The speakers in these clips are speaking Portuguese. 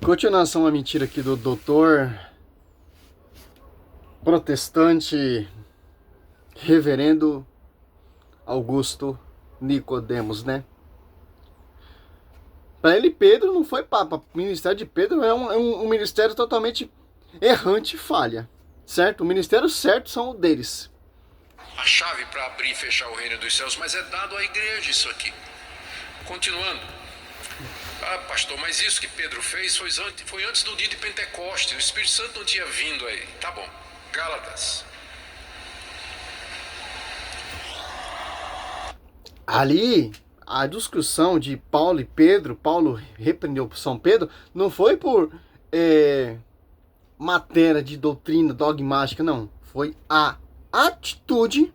Continuação a mentira aqui do doutor protestante reverendo Augusto Nicodemos, né? Para ele, Pedro não foi papa. O ministério de Pedro é um ministério totalmente errante e falha, certo? O ministério certo são o deles. A chave para abrir e fechar o reino dos céus, mas é dado à igreja isso aqui. Continuando. Ah, pastor, mas isso que Pedro fez foi antes do dia de Pentecostes. O Espírito Santo não tinha vindo aí. Tá bom. Gálatas. Ali, a discussão de Paulo e Pedro, Paulo repreendeu São Pedro, não foi por matéria de doutrina dogmática, não. Foi a atitude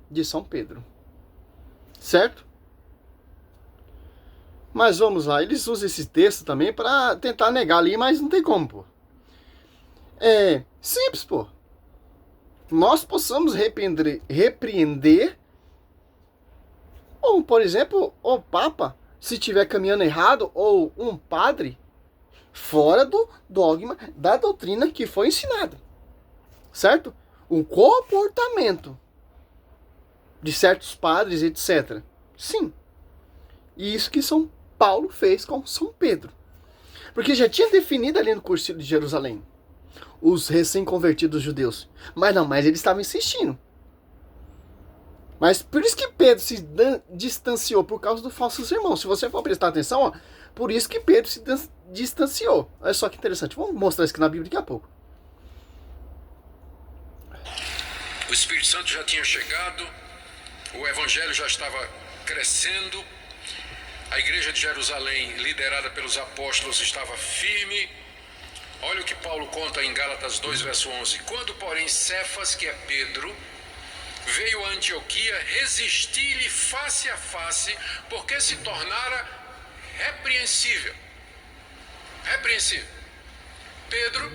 de São Pedro. Certo? Mas vamos lá, eles usam esse texto também para tentar negar ali, mas não tem como, pô. É simples, pô. Nós possamos repreender, ou, por exemplo, o Papa, se estiver caminhando errado, ou um padre, fora do dogma da doutrina que foi ensinada. Certo? O comportamento de certos padres, etc. Sim. E isso que São Paulo fez com São Pedro. Porque já tinha definido ali no Concílio de Jerusalém os recém-convertidos judeus. Mas eles estavam insistindo. Mas por isso que Pedro se distanciou, por causa dos falsos irmãos. Se você for prestar atenção, ó, por isso que Pedro se distanciou. Olha só que interessante. Vamos mostrar isso aqui na Bíblia daqui a pouco. O Espírito Santo já tinha chegado, o Evangelho já estava crescendo, a igreja de Jerusalém, liderada pelos apóstolos, estava firme. Olha o que Paulo conta em Gálatas 2, verso 11. Quando, porém, Cefas, que é Pedro, veio a Antioquia, resisti-lhe face a face, porque se tornara repreensível. Repreensível. Pedro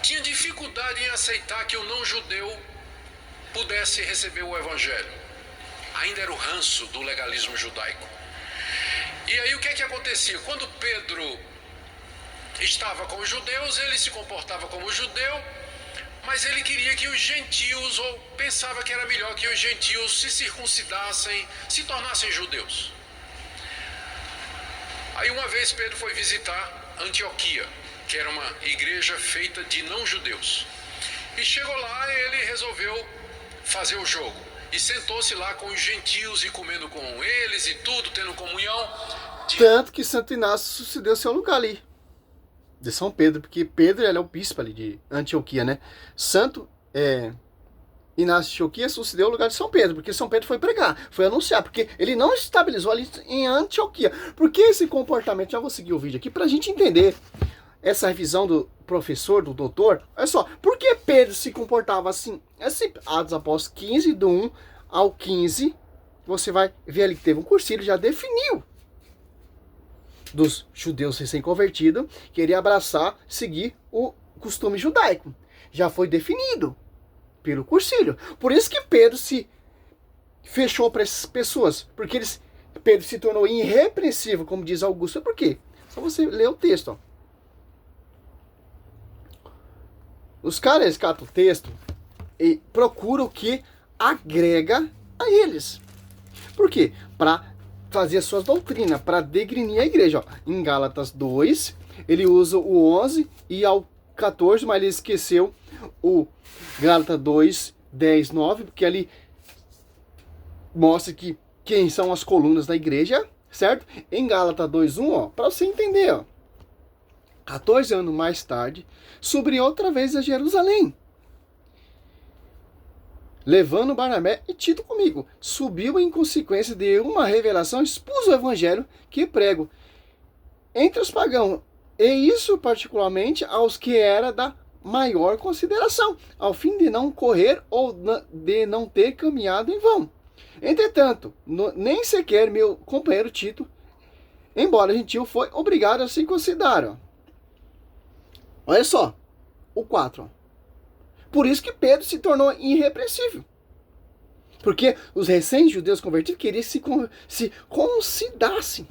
tinha dificuldade em aceitar que o não-judeu pudesse receber o evangelho. Ainda era o ranço do legalismo judaico. E aí o que é que acontecia? Quando Pedro estava com os judeus, ele se comportava como judeu, mas ele queria que os gentios, ou pensava que era melhor que os gentios se circuncidassem, se tornassem judeus. Aí uma vez Pedro foi visitar Antioquia, que era uma igreja feita de não-judeus. E chegou lá e ele resolveu fazer o jogo. E sentou-se lá com os gentios e comendo com eles e tudo, tendo comunhão. Tanto que Santo Inácio se deu seu lugar ali, de São Pedro, porque Pedro ele é o bispo ali de Antioquia, né? Santo Inácio de Antioquia sucedeu o lugar de São Pedro, porque São Pedro foi pregar, foi anunciar, porque ele não estabilizou ali em Antioquia. Por que esse comportamento? Já vou seguir o vídeo aqui pra gente entender essa revisão do professor, do doutor. Olha só, por que Pedro se comportava assim? É simples. Atos Apóstolos 15, do 1 ao 15, você vai ver ali que teve um cursilho, já definiu dos judeus recém-convertidos, queria abraçar, seguir o costume judaico. Já foi definido pelo cursilho. Por isso que Pedro se fechou para essas pessoas, porque Pedro se tornou irrepreensível, como diz Augusto. Por quê? Só você ler o texto, ó. Os caras resgatam o texto e procuram o que agrega a eles. Por quê? Para fazer as suas doutrinas, para degrinir a igreja. Ó. Em Gálatas 2, ele usa o 11 e ao 14, mas ele esqueceu o Gálatas 2, 10, 9, porque ali mostra que quem são as colunas da igreja, certo? Em Gálatas 2, 1, ó, para você entender, ó. 14 anos mais tarde, subi outra vez a Jerusalém, levando Barnabé e Tito comigo. Subiu em consequência de uma revelação, expus o evangelho que prego entre os pagãos, e isso particularmente aos que era da maior consideração, ao fim de não correr ou de não ter caminhado em vão. Entretanto, nem sequer meu companheiro Tito, embora gentil, foi obrigado a se considerar. Ó. Olha só, o 4. Por isso que Pedro se tornou irrepreensível. Porque os recém-judeus convertidos queriam se considerassem.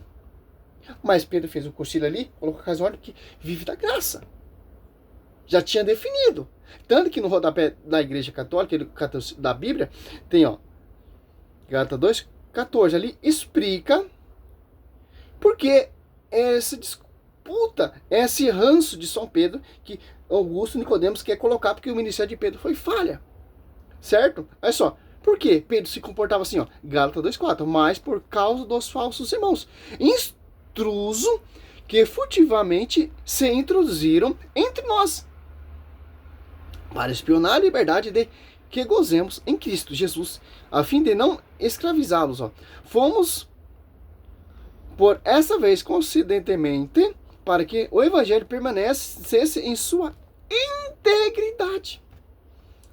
Mas Pedro fez o concílio ali, colocou a ordem que vive da graça. Já tinha definido. Tanto que no rodapé da Igreja Católica, da Bíblia, tem, ó, Gálatas 2:14 ali, explica porque essa disputa, esse ranço de São Pedro que Augusto Nicodemos quer colocar porque o ministério de Pedro foi falha. Certo? Olha só. Por que Pedro se comportava assim, ó? Gálatas 2:4. Mas por causa dos falsos irmãos. Intruso que furtivamente se introduziram entre nós. Para espionar a liberdade de que gozemos em Cristo Jesus, a fim de não escravizá-los. Fomos, por essa vez, coincidentemente, para que o evangelho permanecesse em sua integridade.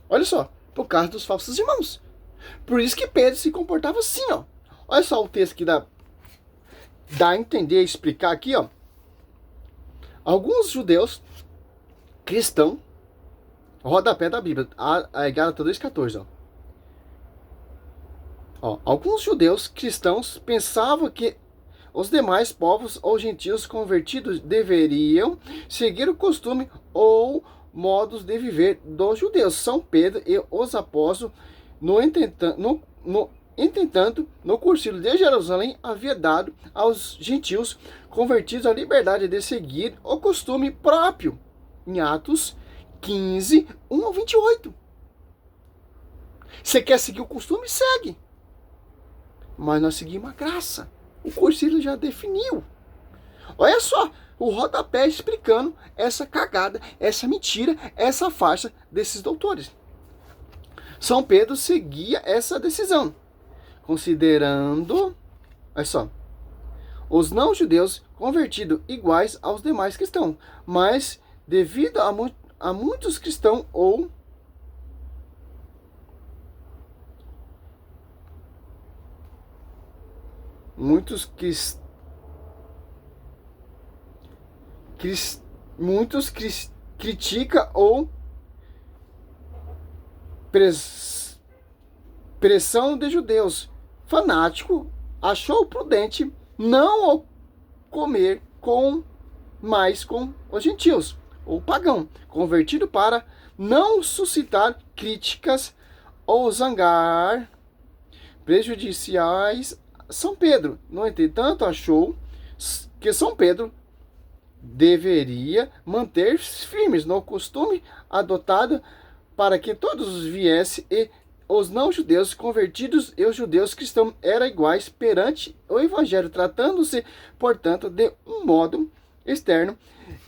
Olha só, por causa dos falsos irmãos. Por isso que Pedro se comportava assim, ó. Olha só o texto que dá a entender, explicar aqui, ó. Alguns judeus cristãos, rodapé da Bíblia, a Gálatas 2:14, ó. Alguns judeus cristãos pensavam que os demais povos ou gentios convertidos deveriam seguir o costume ou modos de viver dos judeus. São Pedro e os apóstolos, no entretanto, no concílio de Jerusalém, havia dado aos gentios convertidos a liberdade de seguir o costume próprio. Em Atos 15:1-28. Você quer seguir o costume? Segue. Mas nós seguimos a graça. O concílio já definiu. Olha só, o rodapé explicando essa cagada, essa mentira, essa farsa desses doutores. São Pedro seguia essa decisão, considerando, olha só, os não-judeus convertidos iguais aos demais cristãos, mas devido a muitos cristãos ou muitos critica ou pressão de judeus fanático achou prudente não comer mais com os gentios ou pagão convertido para não suscitar críticas ou zangar prejudiciais São Pedro. No entretanto, achou que São Pedro deveria manter firmes no costume adotado para que todos viessem e os não-judeus convertidos e os judeus cristãos eram iguais perante o evangelho, tratando-se, portanto, de um modo externo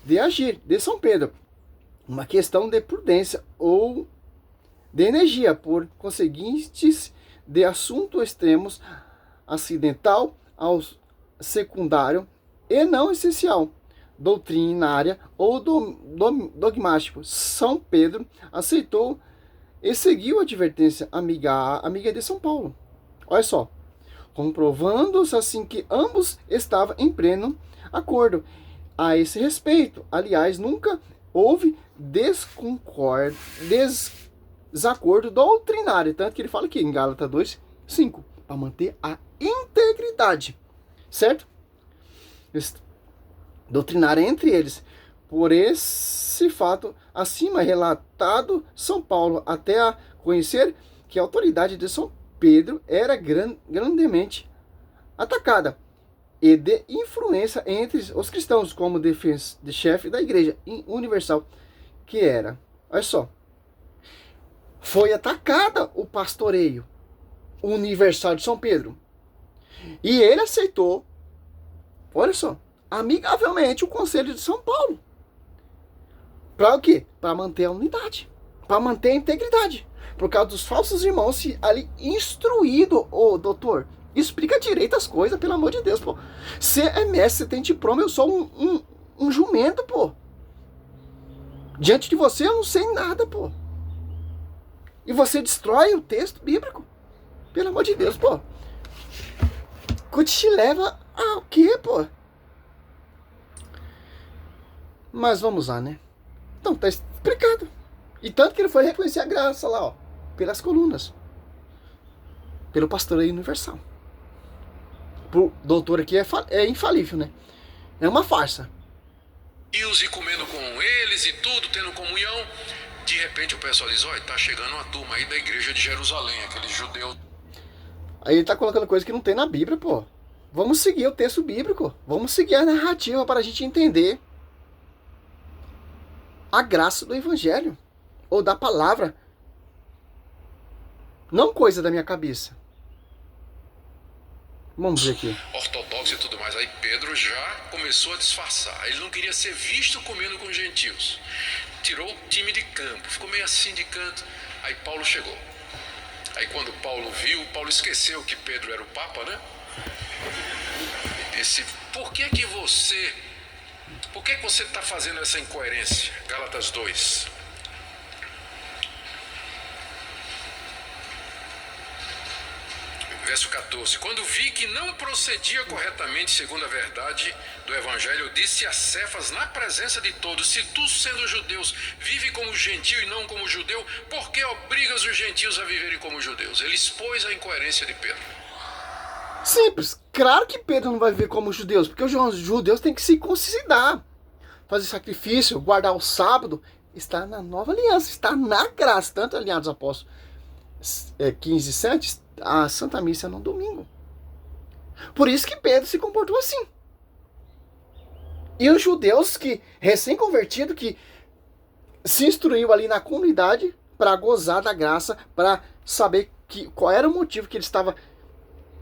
de agir de São Pedro, uma questão de prudência ou de energia, por conseguintes de assunto extremos, acidental ao secundário e não essencial, doutrinária ou dogmático. São Pedro aceitou e seguiu a advertência amiga de São Paulo. Olha só, comprovando-se assim que ambos estavam em pleno acordo a esse respeito. Aliás, nunca houve desacordo doutrinário, tanto que ele fala aqui em Gálatas 2:5, para manter a integridade, certo? Doutrinária entre eles. Por esse fato acima relatado, São Paulo até a conhecer que a autoridade de São Pedro era grandemente atacada e de influência entre os cristãos como de chefe da igreja universal que era. Olha só, foi atacada o pastoreio universal de São Pedro e ele aceitou, olha só, amigavelmente o conselho de São Paulo. Para o quê? Para manter a unidade, para manter a integridade. Por causa dos falsos irmãos se ali instruído, ô doutor, explica direito as coisas, pelo amor de Deus, pô. Você é mestre, você tem diploma, eu sou um jumento, pô. Diante de você eu não sei nada, pô. E você destrói o texto bíblico. Pelo amor de Deus, pô. Que te leva ao quê, pô? Mas vamos lá, né? Então, tá explicado. E tanto que ele foi reconhecer a graça lá, ó, pelas colunas. Pelo pastoreio universal. pro doutor aqui é infalível, né? É uma farsa. E comendo com eles e tudo, tendo comunhão. De repente o pessoal diz, olha, tá chegando uma turma aí da igreja de Jerusalém, aqueles judeus. Aí ele tá colocando coisa que não tem na Bíblia, pô. Vamos seguir o texto bíblico. Vamos seguir a narrativa para a gente entender a graça do evangelho. Ou da palavra. Não coisa da minha cabeça. Vamos ver aqui. Ortodoxo e tudo mais. Aí Pedro já começou a disfarçar. Ele não queria ser visto comendo com gentios. Tirou o time de campo. Ficou meio assim de canto. Aí Paulo chegou. Aí quando Paulo viu, Paulo esqueceu que Pedro era o Papa, né? E disse, por que você está fazendo essa incoerência? Gálatas 2. Verso 14. Quando vi que não procedia corretamente segundo a verdade do evangelho, eu disse a Cefas na presença de todos, se tu, sendo judeus, vive como gentio e não como judeu, por que obrigas os gentios a viverem como judeus? Ele expôs a incoerência de Pedro. Simples. Claro que Pedro não vai viver como judeus, porque os judeus têm que se circuncidar, fazer sacrifício, guardar o sábado. Está na nova aliança, está na graça. Tanto aliados apóstolos 15, 7, a Santa Missa no domingo. Por isso que Pedro se comportou assim. E os judeus que, recém-convertido, que se instruiu ali na comunidade para gozar da graça, para saber qual era o motivo que ele estava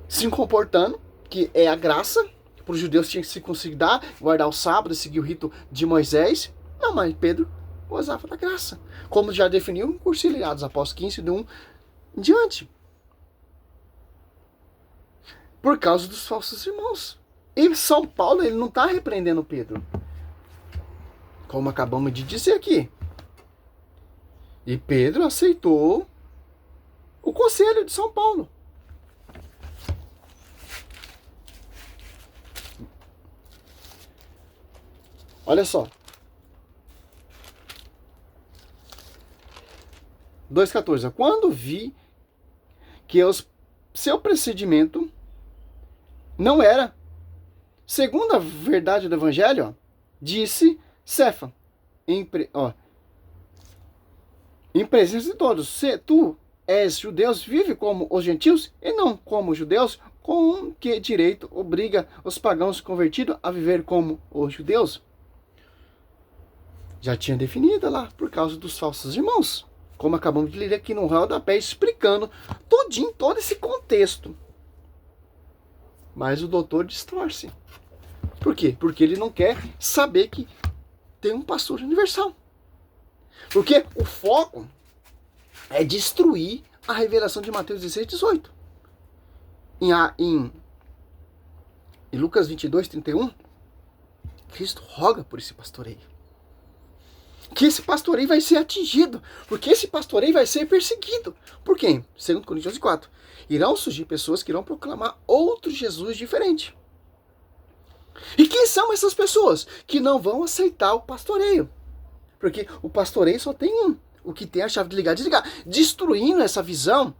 se comportando, que é a graça. Para os judeus tinha que se circuncidar, guardar o sábado, seguir o rito de Moisés. Não, mas Pedro gozava da graça. Como já definiu o Concílio dos Apóstolos 15, de 1 em diante. Por causa dos falsos irmãos. E São Paulo, ele não está repreendendo Pedro. Como acabamos de dizer aqui. E Pedro aceitou o conselho de São Paulo. Olha só. 2,14. Quando vi que seu procedimento não era segundo a verdade do evangelho, disse Cefa, em presença de todos, se tu és judeus, vive como os gentios e não como os judeus, com que direito obriga os pagãos convertidos a viver como os judeus? Já tinha definido lá, por causa dos falsos irmãos. Como acabamos de ler aqui no rodapé, explicando todinho, todo esse contexto. Mas o doutor distorce. Por quê? Porque ele não quer saber que tem um pastor universal. Porque o foco é destruir a revelação de Mateus 16, 18. Em Lucas 22, 31, Cristo roga por esse pastoreio. Que esse pastoreio vai ser atingido. Porque esse pastoreio vai ser perseguido. Por quem? Segundo Coríntios 4. Irão surgir pessoas que irão proclamar outro Jesus diferente. E quem são essas pessoas? Que não vão aceitar o pastoreio. Porque o pastoreio só tem um. O que tem a chave de ligar e desligar. Destruindo essa visão,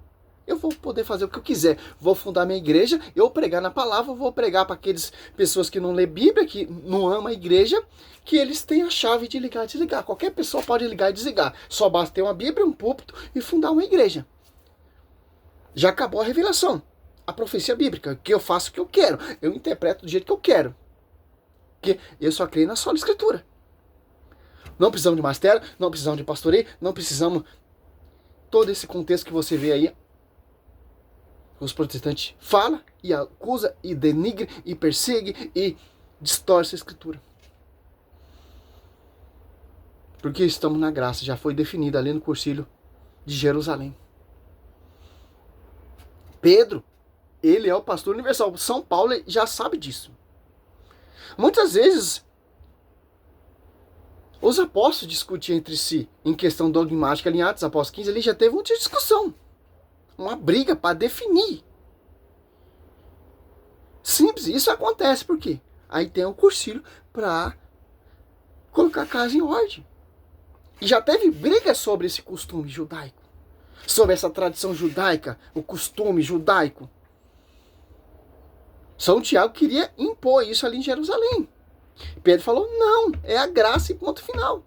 eu vou poder fazer o que eu quiser. Vou fundar minha igreja, eu pregar na palavra, vou pregar para aquelas pessoas que não lê Bíblia, que não amam a igreja, que eles têm a chave de ligar e desligar. Qualquer pessoa pode ligar e desligar. Só basta ter uma Bíblia, um púlpito e fundar uma igreja. Já acabou a revelação. A profecia bíblica, que eu faço o que eu quero. Eu interpreto do jeito que eu quero. Porque eu só creio na sola escritura. Não precisamos de magistério, não precisamos de pastoreio, não precisamos... Todo esse contexto que você vê aí, os protestantes falam e acusa e denigre e persegue e distorce a escritura. Porque estamos na graça, já foi definida ali no Concílio de Jerusalém. Pedro, ele é o pastor universal. São Paulo já sabe disso. Muitas vezes, os apóstolos discutiam entre si em questão dogmática, ali em Atos Apóstolos 15, ali já teve uma discussão. Uma briga para definir. Simples, isso acontece por quê? Aí tem um concílio para colocar a casa em ordem. E já teve briga sobre esse costume judaico. Sobre essa tradição judaica, o costume judaico. São Tiago queria impor isso ali em Jerusalém. Pedro falou, não, é a graça e ponto final.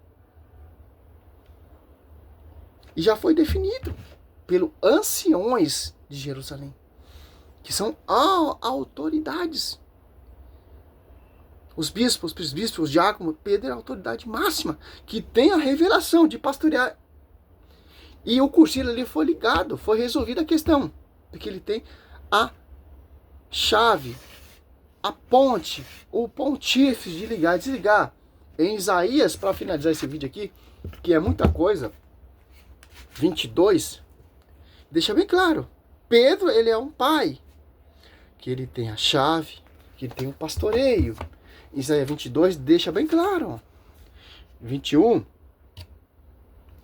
E já foi definido pelos anciões de Jerusalém, que são autoridades. Os bispos, os presbíteros, os diáconos, Pedro é a autoridade máxima, que tem a revelação de pastorear. E o cursilho ali foi ligado, foi resolvida a questão, porque ele tem a chave, a ponte, o pontífice de ligar e desligar. Em Isaías, para finalizar esse vídeo aqui, que é muita coisa, 22, deixa bem claro, Pedro, ele é um pai, que ele tem a chave, que ele tem o pastoreio. Isaías 22 deixa bem claro. 21,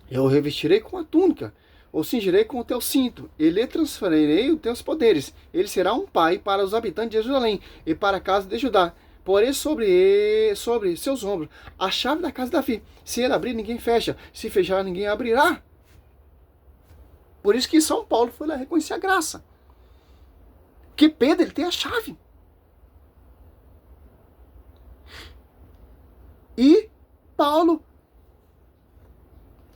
eu o revestirei com a túnica, ou cingirei com o teu cinto, e lhe transferirei os teus poderes. Ele será um pai para os habitantes de Jerusalém e para a casa de Judá. Porém sobre seus ombros a chave da casa de Davi. Se ele abrir, ninguém fecha. Se fechar, ninguém abrirá. Por isso que São Paulo foi lá reconhecer a graça. Porque Pedro, ele tem a chave. E Paulo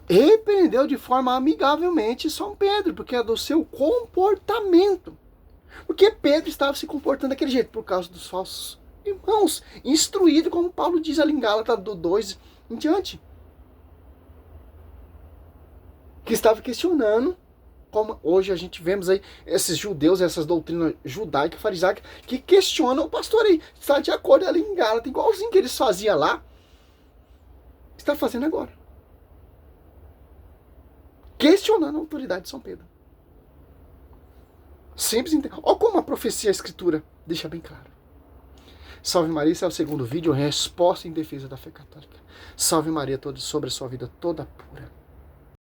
repreendeu de forma amigavelmente São Pedro, porque é do seu comportamento. Porque Pedro estava se comportando daquele jeito por causa dos falsos irmãos, instruído, como Paulo diz ali em Gálatas do 2 em diante. Que estava questionando, como hoje a gente vemos aí, esses judeus, essas doutrinas judaicas, farisaicas, que questionam o pastor aí. Está de acordo ali em Gálatas, igualzinho que eles faziam lá, está fazendo agora. Questionando a autoridade de São Pedro. Simples. Olha como a profecia, a escritura, deixa bem claro. Salve Maria, esse é o segundo vídeo, resposta em defesa da fé católica. Salve Maria, sobre a sua vida toda pura.